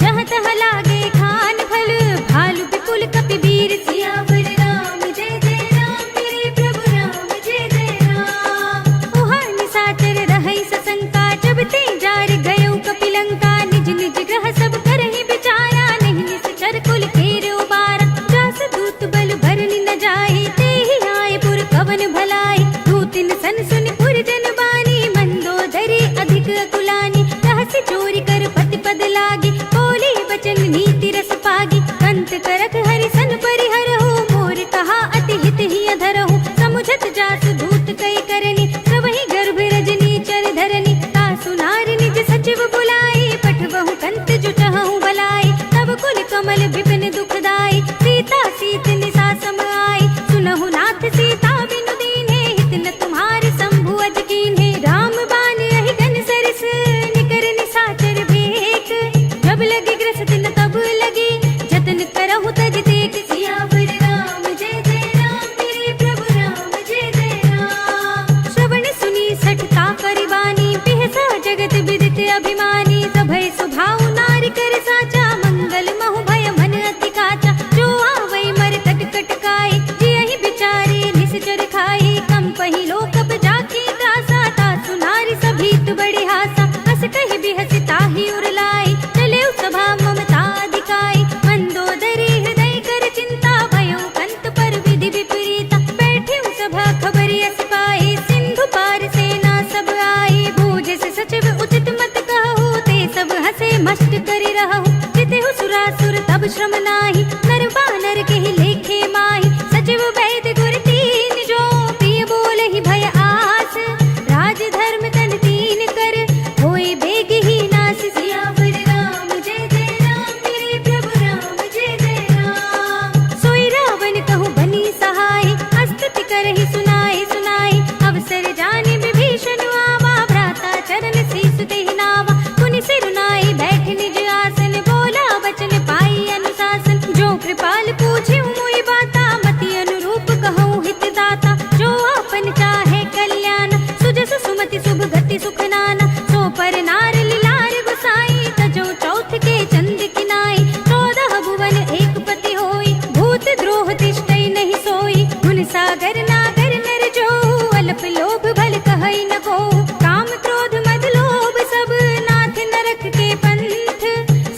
Speaker 1: जहाँ तहाँ लागे खान फल, भालु विपुल कपिवीर। सियावर राम जय जय राम, मेरे प्रभु राम जय जय राम। उहाँ निशाचर रहै सशंका, जब ते जार गयो कपिलंका। निज निज ग्रह सब करहि विचारा, नहीं निश्चर कुल केर उबारा। जास दूत बल भरनि न जाहि, तेहि आए पुर कवन भलाई। दूतिन सन सुनि पुर जन बानी, मंदोदरी अधिक अकुलानी। रहस्य चोरी कर पति पद लागी, बोले बचन नीति रस पागी। कंत करक हरि सन परिहरहु, मोर कहा अति हित ही अधरहु। समुझत जास दूत कई करनी, सबहि गर्भ रजनी चर धरनी। तासु नार निज सचिव बुलाई, पठबहु कंत जो चहु भलाई। तब कुल कमल विपिन दुखदाई, सीता सीत निसा सम आई। सुनहु नाथ सीता बिनु दीन्हे, हित न तुम्हार शंभु अज कीन्हे। राम बाण अहि घन सरस, निकर निशाचर भेक। जब लगी ग्रसित न तब लगी, जतन करहु तज तेक। सियावर राम जय जय राम, मेरे प्रभु राम जय जय राम। श्रवण सुनी सठता करिबानी, बिहसा जगत विदित अभिमानी। सभय सुभाउ नारी कर साचा, मंगल महु भय मन अति काचा। जो आवै मर कट कट काई, जियहि बिचारे निश्चर खाई। कंपहि लोकप जाकी त्रासा, तासु नारी सभीत बड़ी हासा। हस कहि बिहसि ताहि उर लाई, चलेउ सभा ममता अधिकाई। मंदोदरी हृदय कर चिंता, भयो कंत पर विधि विपरीता। बैठेउ सभा खबरि अस पाई, सिंधु पार सेना सब आई। बूझ से सचिव उचित मत कहु, ते सब हसे मस्त करि रहु। जितेहु सुरासुर तब श्रम नाही, नर बानर केहि लेखे माही। सचिव वैद्य गुर तीन जो, प्रिय बोलहि भय आस। राज धर्म तन तीन कर, होय बेग ही नास। सियावर राम जय जय राम, मेरे प्रभु राम जय जय राम। सोई रावण कहूँ बनी सहाय, अस्तुति करहि सुनाई सुनाई। अवसर जानि विभीषण आवा, भ्राता चरण शीस तेहि नावा। पुनि सिरुनाई बैठ निज आसन, बोला वचन पाई अनुशासन। जो कृपाल पूछे मुई बाता, मति अनुरूप कहूँ हित दाता। जो आपन चाहे कल्याण, सुजस सुमति शुभ गति सुख नाना। सो पर नार लीलार गुसाई, तजो चौथ के चंद किनाई। 14 भुवन एक पति होई, भूत द्रोह तिष्ठै नहीं सोई। गुण सागर नागर नर जो, अल्प लोभ भल कहै न को। काम क्रोध मद लोभ सब, नाथ नरक के पंथ।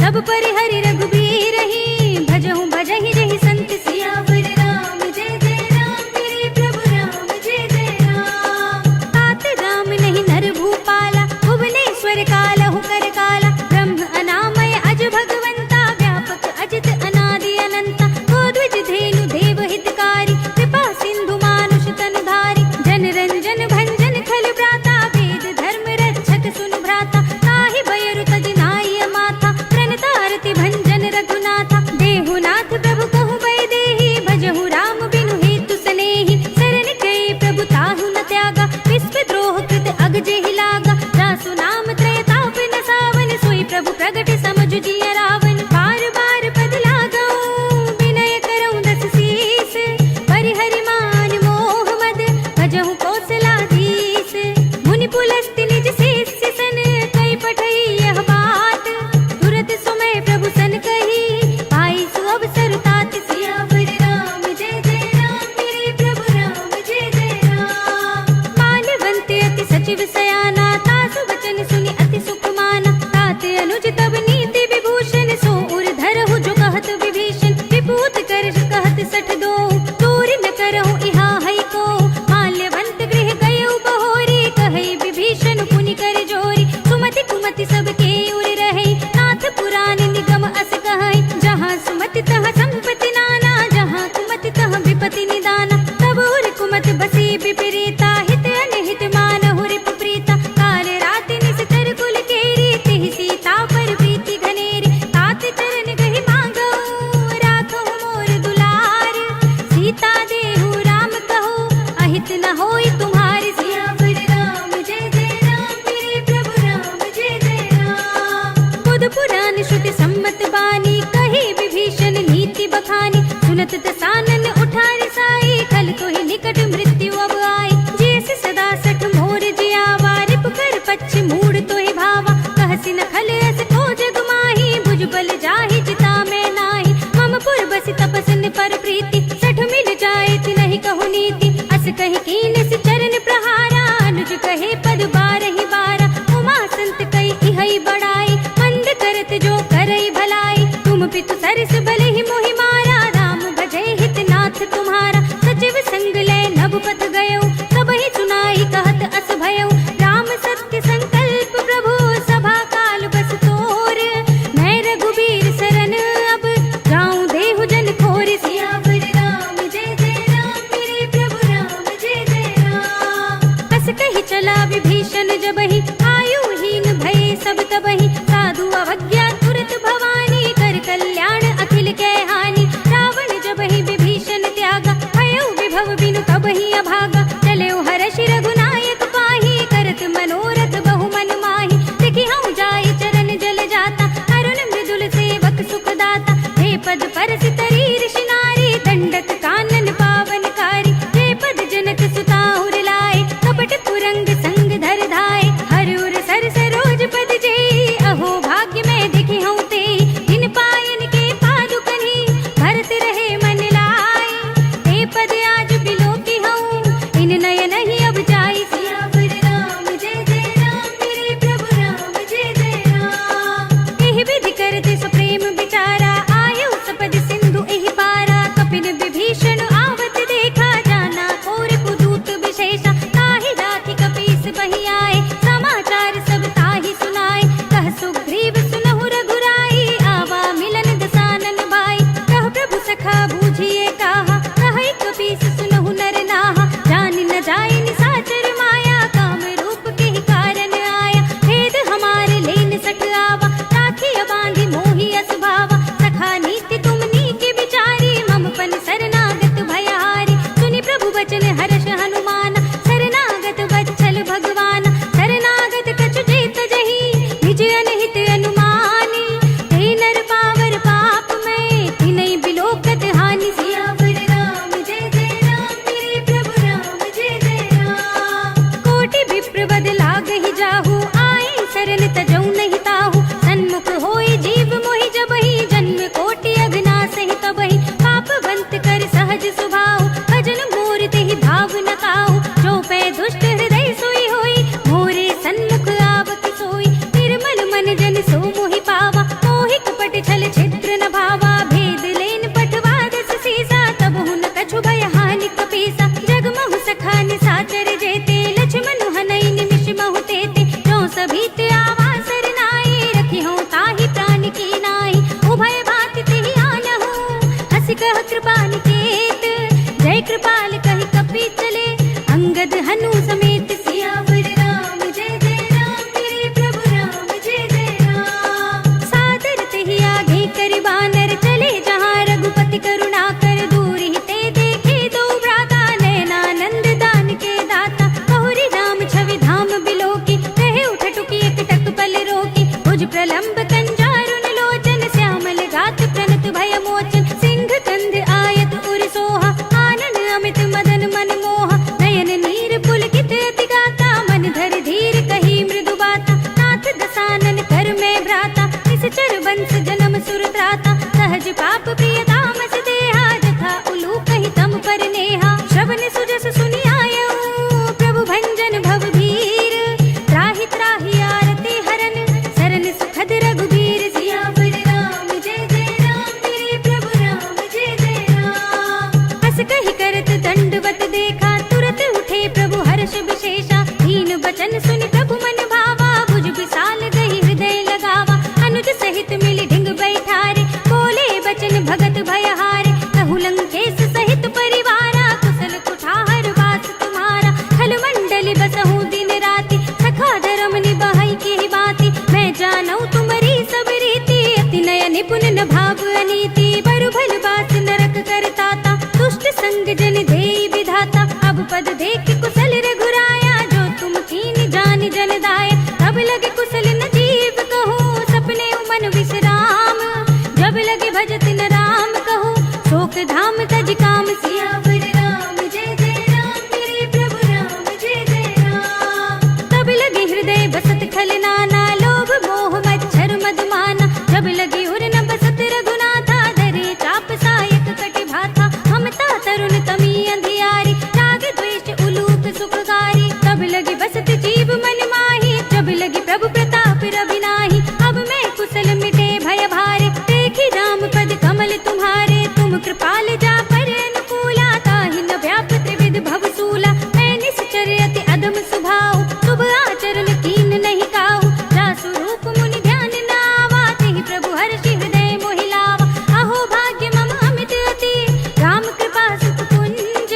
Speaker 1: सब परिहरि रघुबीर ही, भजहु भजहि रहि संत। सियावर राम जय जय राम, मेरे प्रभु राम जय जय राम। तात राम नहीं नर भूपाला, भुवनेश्वर कालहु कर काला। ब्रह्म अनामय अज भगवंता, व्यापक अजित अनादि अनंता। गोद्विज धेनु देव हितकारी, कृपा सिंधु मानुष तन धारी। जन रंजन भंजन खल भ्राता, वेद धर्म रक्षक सुन भ्राता। ताहि बयरु तज नाई माथा, प्रणतारति भंजन रघुनाथा। देहुनाथ प्रभु कहु भय देहि, भजहु राम बिनु हेतु सनेहि। शरण गए प्रभु ताहु न त्यागा, विश्व द्रोह कृत अग जेहि लागा। जासु नाम त्रय ताप न सावन, सोई प्रभु प्रगट समझु जिय रावण। बार बार पद लागऊ, विनय करऊँ दस शीस। परिहरि मान मोह मद, भजहु कौशलाधीश। मुनि पुलस्त्य निज शिष्य सन, कई पठई यह बात। तुरत सुमय प्रभु सन कही, पाई सु अवसर तात। सियावर राम जय जय राम, मेरे प्रभु राम जय जय राम। माल्यवंत अति सचिव सयाना, तासु वचन सुनि अति सुख माना। तात अनुज तब नीति विभूषण, सो उर धरहु जो कहत विभीषण। विभूत कर कहत सठ दो, दूर न करहु इहा है को। माल्यवंत गृह गयउ बहोरी, कहै विभीषण पुनि कर जोरी। सुमति कुमति सबके उर रहै, नाथ पुराण निगम अस कहै। जहाँ सुमति तहाँ संपत्ति नाना, जहाँ कुमति तहाँ विपत्ति निदाना। तब उर कुमत बसी विपरीता, हित अनहित मानहु रिप प्रीता। काल राति निश्चर कुल केरी, तिहि सीता पर प्रीति घनेरी। तात चरण गहि मांगऊ, राखहु मोर दुलार। सीत सुनत दसानन उठा रिसाई, खल तो ही निकट मृत्यु अब आई। जैसे सदा सठ मोर जियावा, रिप कर पच्छ मूड तो ही भावा। कहसी न खल अस को जग माही, भुजबल जाहि चिता में नाही। मम पुर बसि तपसन पर प्रीति, सठ मिल जाए तिनहि कहु नीति। अस कहि कीन सि चरण प्रहारा, अनुज कहे पद बारहि बारा। उमा संत कई इहै बड़ाई, मंद करत जो करई भलाई। तुम पितु सरस भले ही मोहि मारा, राम भजै हित नाथ तुम्हारा। सचिव संग लय नभ पथ गयो, सबहि सुनाई कहत अस भयो। राम सत्य संकल्प प्रभु, सभा काल बस तोर। मैं रघुबीर सरन अब, जाऊं देहु जन खोर। सियावर राम जय जय राम, मेरे प्रभु राम जय जय राम। अस कहि चला विभीषण जबहि, आयुहीन भय सब तबहि। साधु अवज्ञा तुरत भवानी, कर कल्याण अखिल कै हानि। रावण जबहि विभीषण त्यागा, भयो विभव बिनु कबहि अभागा। चलेउ हरषि रघुनायक पाहि, करत मनोरथ बहु मन माहि। देखि हऊँ जाई चरण जल जाता, अरुण मृदुल सेवक सुख दाता। हे पद परस तरी ऋषि नारी, दंडक कानन पावनकारी। हे पद जनक सुताहुर लाए, कपट कुरंग संग धर धाय। हर उर सर सरोज पद जेई, अहो भाग्य में देखि हऊँ तेई। इन पायन के पादुकनि, भरत रहे मन लाई। हे पद आज बिलोकी हऊँ, इन नयन ही अब जाई। सियावर राम जय जय राम, मेरे प्रभु राम जय जय राम। एहि विधि करते सुप्रेम विचारा, आयु सपद सिंधु एहि पारा। कपिन विभीषण आवत देखा, जाना और कुदूत विशेषा। ताहि राखी कपीस बहि आए, समाचार सब ताहि सुनाए। कह सुग्रीव सुनहु रघुराई, आवा मिलन दसानन भाई। कह प्रभु सखा बूझिए काहा, कहै कपीस सुनहु नर नाहा। जान न जाय निसाचर माया, काम रूप के ही कारण आया। भेद हमारे लेन सठ आवा, राखिया बांधि मोहि अस भावा। सखा नीति तुम नीति विचारी, मम पन शरणागत भयहारी। सुनि प्रभु वचन हर्ष हनुमाना, शरणागत वत्सल भगवाना। शरणागत कछु जेत जहि, निज अनहित अनुमानी। ते नर पावर पाप में, तिनै बिलोकत हानि। सियावर राम जय जय राम, मेरे प्रभु राम जय जय राम। कोटि विप्र बद लागहि जाहु, आए शरण तजौ नहीं ताहु। सन्मुख होई जीव मोहि जबहि, जन्म कोटि अघनासहि तबहि। पापवंत कर सहज सुभाव, भजन मोर तेहि भाव न काहु। जो पै दुष्ट हृदय सोई होई, मोरे सन्मुख आवति सोई। निर्मल मन जन सो मोहि पावा, मोहि कपट छल छिद्र न भावा। भेद लेन पठवा दस सीसा, तबहु न कछु भय हानि कपीसा। जगमहु सखा निसाचर जेते, लक्ष्मण हनई निमिष महु तेते। जो सभीत आवा सरनाई, रखी हूँ ताहि प्राण की नाई। उभय भांति तेहि आनहु, हँसि कह कृपा निकेत। जय कृपाल कहि कपि चले, अंगद हनु समेत। सियावर राम जय जय राम, मेरे प्रभु राम जय जय राम। सादर तेहि आगे करि बानर, चले जहाँ रघुपति करुणा कर। दूर ही ते देखे दो भ्राता, नयनानंद दान के दाता। बहुरी राम छवि धाम बिलोकी, कहे उठ टुकी एकटक पल रोकी। भुज प्रलंब कंजारुन लोचन, श्यामल गात प्रणत भय मोचन। सिंह कंध आयत उर सोहा, आनन अमित मदन मन मोहा। नयन नीर पुलकित अति गाता, मन धर धीर कही मृदु बाता। नाथ दसानन कर में भ्राता, निश्चर वंश जन्म सुर त्राता। सहज पाप प्रिय तामस देहा, जथा उलूक कहि तम पर नेहा। श्रवण सुजस सुनि आयऊ, प्रभु भंजन भव भीर। त्राहि त्राहि आरती हरन, शरण सुखद रघुबीर। सियावर राम जय जय राम, मेरे प्रभु राम जय जय राम। अस कहि करत दंडवत देखा, तुरत उठे प्रभु हर्ष विशेषा। दीन बचन सुनि प्रभु मन भावा, भुज विशाल गहि हृदय लगावा। अनुज सहित मिलि ढिंग बैठारे, बोले बचन भगत भयहारे। कहु लंकेश सहित परिवारा, कुशल कुठार वास तुम्हारा। खल मंडली बसहु दिन राति, सखा धर्म निभाई के बाती। मैं जानऊ तुम्हारी सब रीति, अति नय निपुण न भाव अनीति। बरु भल बास नरक करताता, दुष्ट संग जन देई विधाता। अब पद देख कुशल रघुराया, जो तुम कीन जान जन दाया। तब लगे कुशल न जीव कहूँ, सपने मन विश्राम। जब लगे भजत न राम कहूँ, शोक धाम तज काम, सियावर राम जय जय राम, मेरे प्रभु राम जय जय राम। तब लगे हृदय बसत खल नाना, लोभ मोह मच्छर मधुमाना। जब लगी उर न बसत रघुनाथा, धरे चाप सायक कटि भाथा। ममता तरुण तमी अंधियारी, राग द्वेष उलूक सुखकारी। तब लगी बसत जीव मन माही, जब लगी प्रभु प्रताप रवि नाही। अब मैं कुशल मिटे भय भारे, देखी राम पद कमल तुम्हारे। तुम कृपाल जा पर अनुकूला, ताहि न व्याप त्रिविध भव सूला। मैं निश्चर अति अधम स्वभाव, शुभ आचरण कीन नहीं काहू। जासु रूप मुनि ध्यान न आवा, तेहि प्रभु हर्षि हृदय मोहि लावा। अहो भाग्य मम अमित अति, राम कृपा सुख कुंज।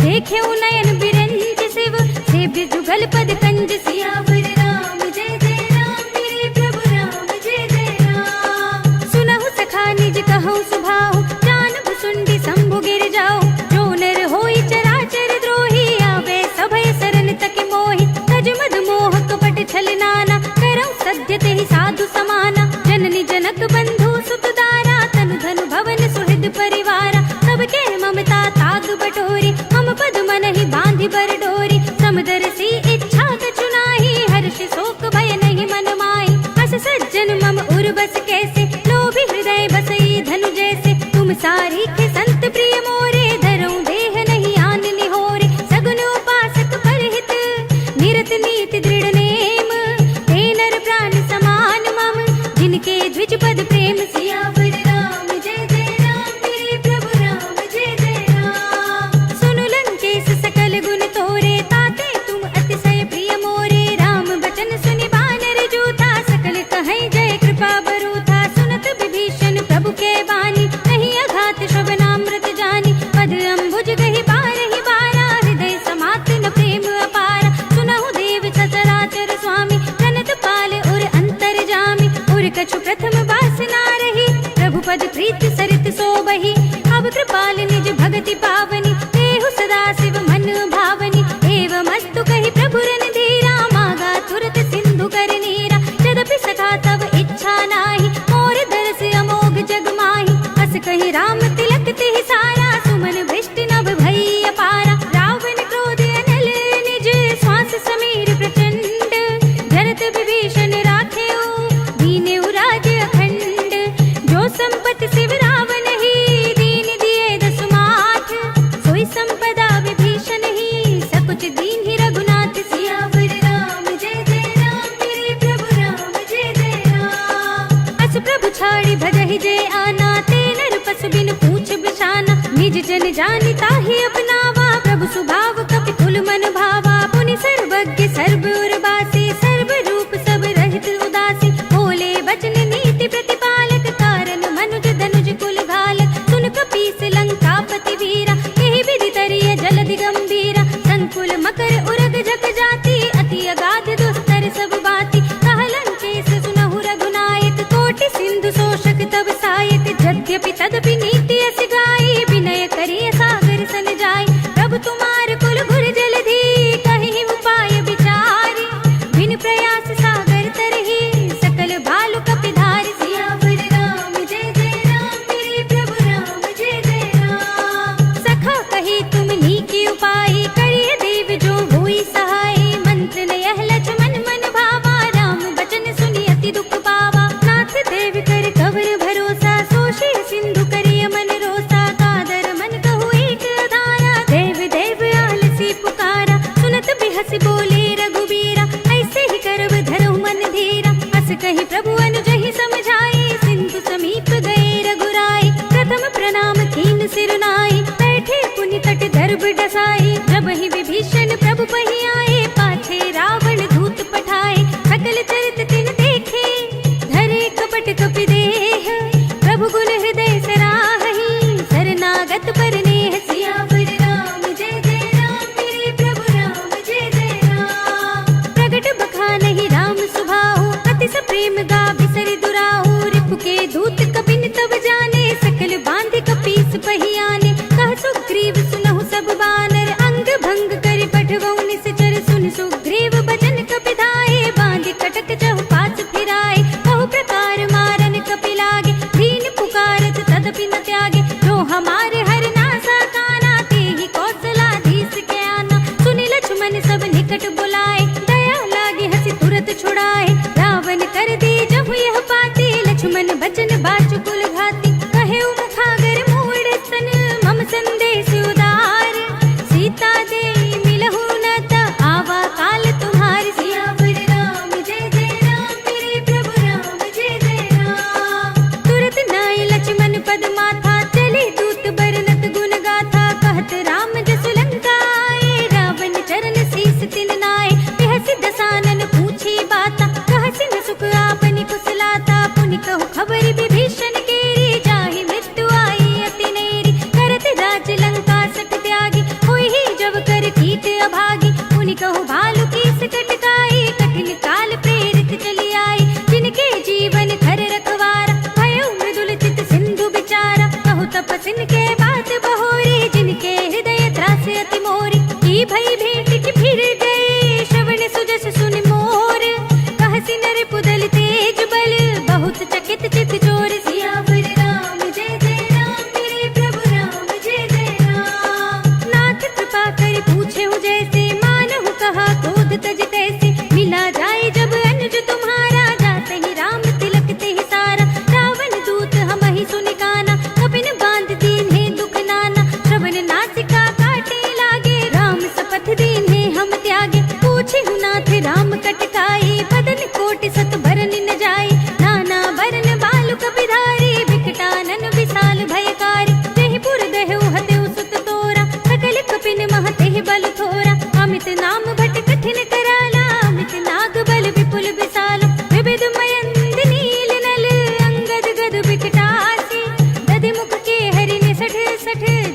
Speaker 1: देखे नयन बिरंज शिव, सेव्य जुगल पद कंज। सियावर राम जय जय राम, मेरे प्रभु राम जय जय राम। सुनहु सखा निज कहूँ सुभाऊ, जानब सुंडी शंभु गिर जाओ। जो नर होई चराचर द्रोही, आवे सभय सरन तक मोहि। तज मद मोह कपट छल नाना, करौ सद्य तेहि साधु समाना। जननी जनक बंधु सुत दारा, तनु धनु भवन सुहृद परिवारा। सबके ममता ताग बटोरी, मम पद मन ही बांधि बर डोरी। समदर्शी इच्छा कछु नाही, हर्ष शोक भय नहीं मन माही। अस सज्जन मम उर बस कैसे, लोभी हृदय बसई धनु जैसे। तुम सारी के संत प्रिय मोरे, धरऊं देह नहीं आन निहोरे। सगुन उपासक परहित, निरत नीति दृढ़ नेम। ते नर प्राण समान मम, जिनके द्विज पद प्रेम। सियावर राम जय जय राम, मेरे प्रभु राम जय जय राम। सुनु लंकेश सकल गुण तोरे, ताते तुम अतिशय प्रिय मोरे। राम बचन सुनि बानर जूथा, सकल कहीं जय कृपा बरूथा। सुनत विभीषण प्रभु के बानी, नहीं अघात श्रवणामृत जानी। पद अम्बुज गहि बारहि बारा, हृदय समात न प्रेम अपारा। सुनहु देव सचराचर स्वामी, जनत पाल उर अंतर जामी। उर कछु प्रथम वासना रही, प्रभु पद प्रीति सरित सोबहि। अब कृपाल निज भगति पावनी, देहु सदा शिव मन भावनी। एवमस्तु कहि प्रभु रणधीरा, मागा तुरत सिंधु कर नीरा। यद्यपि सखा तब इच्छा नाही, मोर दरस अमोघ जग माही। अस कहि राम तिलक तिहि सारा, सुमन भ्रष्ट नभ भई अपारा। रावण क्रोध अनल निज, श्वास समीर प्रचंड। जरत विभीषण राखेउ, दीनेउ राज अखंड। जो संपत शिव रावण ही, दीन दिए दसुमाठ। सोई संपदा विभीषण ही, सकुच दीन्हि रघुनाथ। सियावर राम जय जय राम, मेरे प्रभु राम जय जय राम। अस प्रभु छाड़ि भजहि जय आना, ते नर पशु बिनु पूछ बिछाना। निज जन जानि ताहि अपनावा, प्रभु सुभाव कपि कुल मन भावा। पुनि सर्वज्ञ सर्व उर्वासी, सर्व रूप सब रहित उदासी। बोले बचन नीति प्रतिपालक, कारण मनुज धनुज कुल घालक। सुन कपीस लंकापति वीरा, यही विधि तरिय जलधि गंभीरा। संकुल मकर उरग जग जाति, अति अगाध दुस्तर सब बाती। कहलन केस सुनहु रघुनायक, कोटि सिंधु शोषक तब सायक। यद्यपि तदपि नीति अस गाई, विनय करिय सागर सन जाई। प्रभु तुम्हार कुल गुर जलधि, कहीं उपाय विचारी। बिन प्रयास सागर तरहि, सकल भालु कपिधारि। सियावर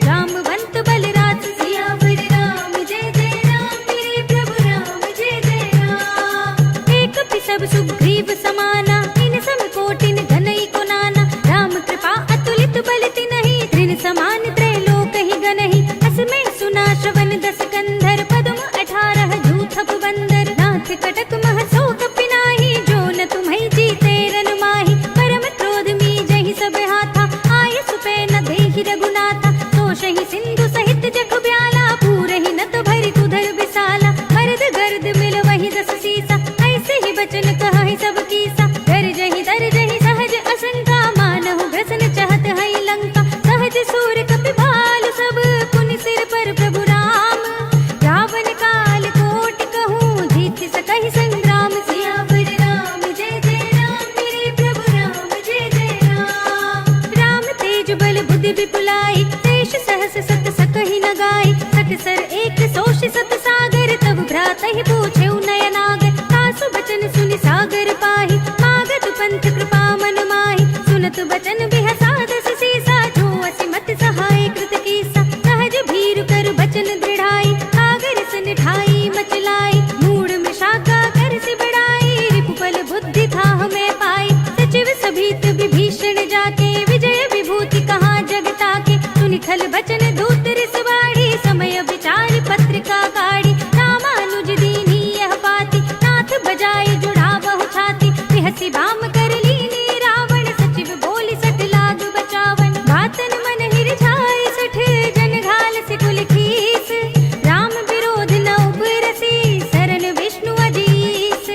Speaker 1: जामवंत बलराज। सियावर राम जय जय राम, मेरे प्रभु राम जय जय राम। एक सब सुग्रीव समाना, इन सम कोटिन घनई को नाना। राम कृपा अतुलित बल तिनहि, तृण समान त्रैलोक ही गनहि। असमय सुना श्रवण दस कंधर, पद्म 18 जूथप बंदर। नाथ कटक मह शोक पिनाहि, जो न तुम्है जीते रन माहि। परम क्रोध मीजहि सब हाथा, आय सुपै न देहि रघुनाथा। तोषहि सिंधु सहित जग ब्याला, पूरहि नत भरि तुधर विसाला। मर्द गर्द मिल वहि दस सीसा, ऐसे ही बचन कहहि सब कीसा। गरजहि दरजहि सहज असंका, मानहु ग्रसन चहत है लंका। सहज सूर कपि भालु सब, पुनि सिर पर प्रभु राम। रावण काल कोटि कहूँ, जीत सकहि संग्राम। सियावर राम जय जय राम, मेरे प्रभु राम जय जय राम। राम तेज बल बुद्धि विपुलाई, शेष सहस सत सकहि न गाई। सकसर एक सोष सत सागर, तब भ्रातहि पूछेउ नयनागर। तासु बचन सुनि सागर पाहि, मागत पंथ कृपा मन माहि। सुनत बचन बिहसा दस सीसा, जो असिमत सहाय कृत कीसा। सहज भीरु कर बचन दृढ़ाई, सागर सन ठाई मचलाई। मूढ़ मिषाका कर सि बड़ाई, रिपुबल बुद्धि था हमें पाई। सचिव सभीत विभीषण जाके, विजय विभूति कहाँ जग ताके। सुनि खल बचन दूत रिसवाड़ी, समय विचार पत्रिका काढ़ी। रामानुज दीन्ही यह पाती, नाथ बजाए जुड़ावहु छाती। बिहसी बाम कर लीनी रावण, सचिव बोली सठ लाग बचावन। बातन मन हिरझाए सठ, जन घाल से कुल खीस। राम विरोध न उपरसी, शरण विष्णु अजीस।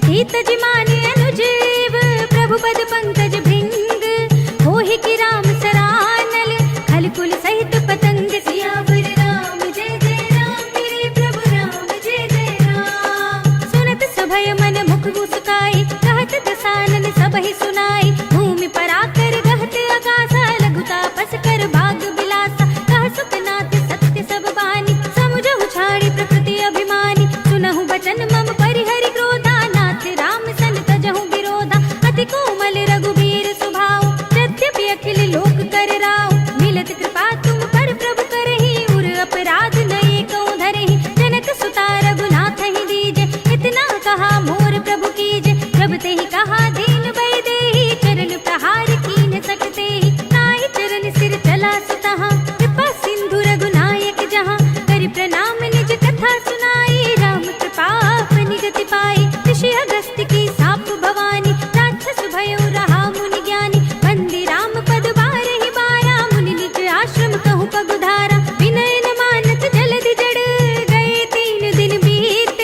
Speaker 1: हित जिमाने अनुजीव, प्रभु पद पंकज भृंग। होहि की राम सरानल, खल कुल सहित पतंग। सियावर राम जय जय राम, मेरे प्रभु राम जय जय राम। सुनत सभय मन मुख मुस्काई, कहत दसानन सबहि सुनाई। भूमि पराकर गहत आकाशा, लघु तापस कर भाग बिलासा। कह सुखनाथ सत्य सब बानी, समुझहु छाड़ी प्रकृति अभिमानी। सुनहु बचन मम परिहरि क्रोधा, नाथ राम सन तजहु विरोधा। अति कोमल रघुबीर सुभाऊ, यद्यपि अखिल लोक कर राऊ। मिलत कृपा तुम पर प्रभु करहि, उर अपराध नये कौ धरहि। जनक सुता रघुनाथ ही दीजे, इतना कहा मोर प्रभु कीजे। प्रभु तेहि कहा दीन भय देहि, चरण प्रहार कीन सकते ही। नाहि चरण सिर चला सुतहाँ, कृपा सिंधु रघुनायक जहाँ। करि प्रणाम निज कथा सुनाई, राम कृपा अपनि गति पाई। ऋषि अगस्त्य की साप भवानी, राक्षस भयउ रहा मुनि ज्ञानी। बंदी राम पद बारहि बारा, मुनि निज आश्रम कहु पगुधारा। विनय न मानत जलधि जड़, गए 3 दिन बीत।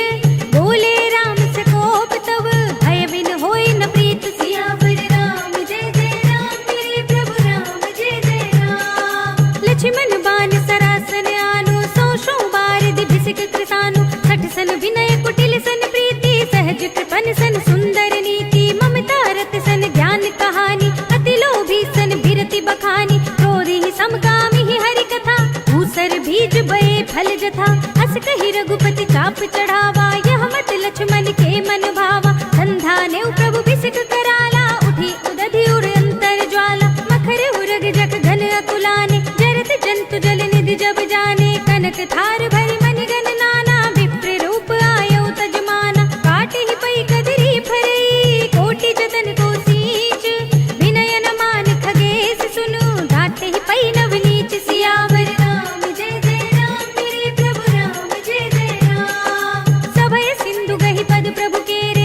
Speaker 1: बोले राम से कोप तब, भय बिन होय न प्रीत। सियावर राम जय जय राम, मेरे प्रभु राम जय जय राम। लक्ष्मण बान सरासन आनो, 100 बार दिभिसिक कृसानु। सठ सन विनय कुटिल सन प्रीति, सहज कृपन सन सुंदर नीति। ममता रत सन ज्ञान कहानी, अति लोभी सन बिरति बखानी। क्रोधी समकामी ही हरि कथा, भूसर बीज बये फल जथा। अस कहि रघुपति चाप चढ़ावा, यह मत लक्ष्मण के मन भावा। संधाने प्रभु बिसिक कराला, उठी उदधि उड़ अंतर ज्वाला। मखर उरग जग घन अकुलाने, जरत जंतु जल निधि जब जाने। कनक थार भरि मनि गण नाना, विप्र रूप आयौ तजमाना। काटे ही पै कदरी फरई, कोटि जतन को सींच। विनय न मान खगेश सुनु, डांटे ही पै नव नीच। सियावर राम जय जय राम, मेरे प्रभु राम जय जय राम। सभय सिंधु गहि पद प्रभु केरा,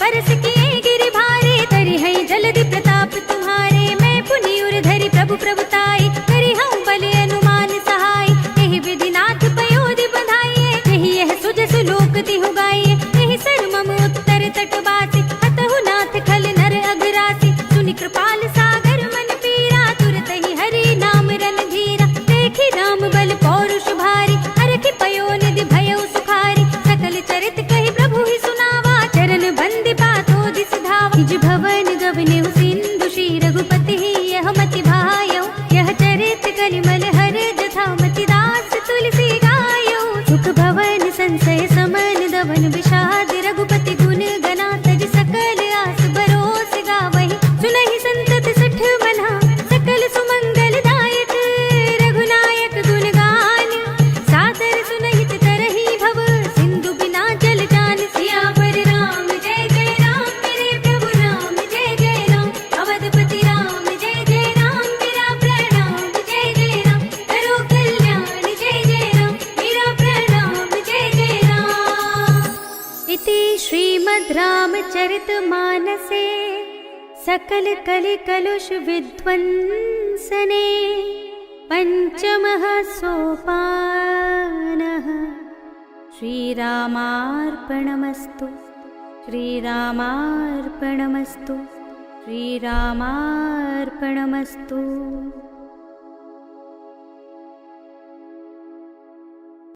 Speaker 1: तरस किए गिरि भारे, तरि हैं जलधि प्रताप तुम्हारे। मैं पुनि उर धरि प्रभु प्रभुताई, करि हूँ बल अनुमान सहाय। एहि विधि नाथ पयोधि बधाइए, एहि यह सुजसु लोक तिहु गाइए। एहि सर मम उत्तर तटवासी, हतहु नाथ खल नर अघरासी। सुनि कृपाल सागर मन पीरा, तुरत ही हरि नाम रणधीरा। देखि राम बल पौरुष भारी, हरखि पयो निधि भयउ सुखारी। सकल चरित कहि प्रभु ही सुनावा, चरण बंदि पातो दिस धावा। निज भवन गवनेउ सिंधु श्री रघुपति ही यह मति भायौ। यह चरित कलिमल हर जथा मति दास तुलसी गायौ। सुख भवन संशय समन दवन विषाद, रघुपति गुण गना तज सकल आस बरोस गावहि। सुनहि संतत सठ मना, सकल सुमंगल दायक। रघुनायक गुण गान, सादर सुनहित तरहि भव। सिंधु बिना जल जान, सियावर राम जय जय राम। मेरे प्रभु राम जय जय राम। अवधपति राम जय जय राम। मेरा प्रणाम जय जय राम। करो कल्याण जय जय राम। मेरा प्रणाम जय जय राम। इति श्रीमद् रामचरितमानसे सकल कलि कलुष विध्वंसने पंचमः सोपानः। श्रीरामार्पणमस्तु, श्रीरामार्पणमस्तु, श्रीरामार्पणमस्तु।